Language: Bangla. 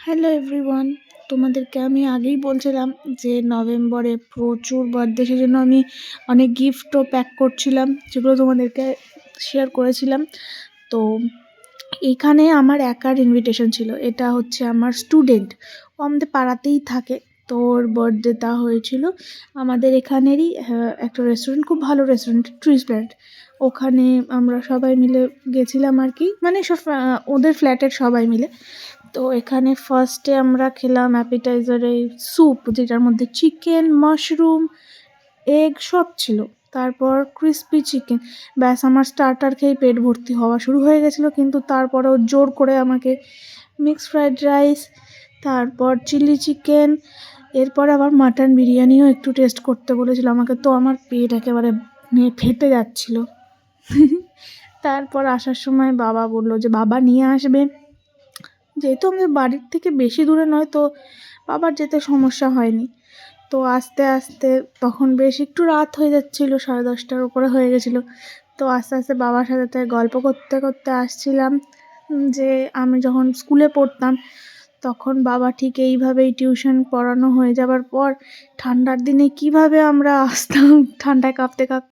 হ্যালো এভরিওয়ান, তোমাদেরকে আমি আগেই বলছিলাম যে নভেম্বরে প্রচুর বার্থডে, সেজন্য আমি অনেক গিফটও প্যাক করছিলাম, যেগুলো তোমাদেরকে শেয়ার করেছিলাম। তো এখানে আমার একার ইনভিটেশন ছিল। এটা হচ্ছে আমার স্টুডেন্ট, ও আমাদের পাড়াতেই থাকে। তো ওর বার্থডেটা হয়েছিল আমাদের এখানেরই একটা রেস্টুরেন্ট, খুব ভালো রেস্টুরেন্ট, ট্রিস প্ল্যানেট। ওখানে আমরা সবাই মিলে গেছিলাম আর কি, মানে সব ওদের ফ্ল্যাটের সবাই মিলে। তো এখানে ফার্স্টে আমরা খেলাম অ্যাপিটাইজারে স্যুপ, যেটার মধ্যে চিকেন, মাশরুম, এগ সব ছিল। তারপর ক্রিস্পি চিকেন। ব্যাস, আমার স্টার্টার খেয়েই পেট ভর্তি হওয়া শুরু হয়ে গেছিলো, কিন্তু তারপরেও জোর করে আমাকে মিক্সড ফ্রাইড রাইস, তারপর চিলি চিকেন, এরপর আবার মাটন বিরিয়ানিও একটু টেস্ট করতে বলেছিল আমাকে। তো আমার পেট একেবারে ফেটে যাচ্ছিলো। তারপর আসার সময় বাবা বললো যে বাবা নিয়ে আসবে, যেহেতু আমাদের বাড়ির থেকে বেশি দূরে নয়, তো বাবার যেতে সমস্যা হয়নি। তো আস্তে আস্তে তখন বেশ একটু রাত হয়ে যাচ্ছিলো, 10:30টার উপরে হয়ে গেছিলো। তো আস্তে আস্তে বাবার সাথে গল্প করতে করতে আসছিলাম যে আমি যখন স্কুলে পড়তাম তখন বাবা ঠিক এইভাবেই টিউশন পড়ানো হয়ে যাবার পর ঠান্ডার দিনে কিভাবে আমরা আসতাম ঠান্ডায় কাঁপতে কাঁপতে।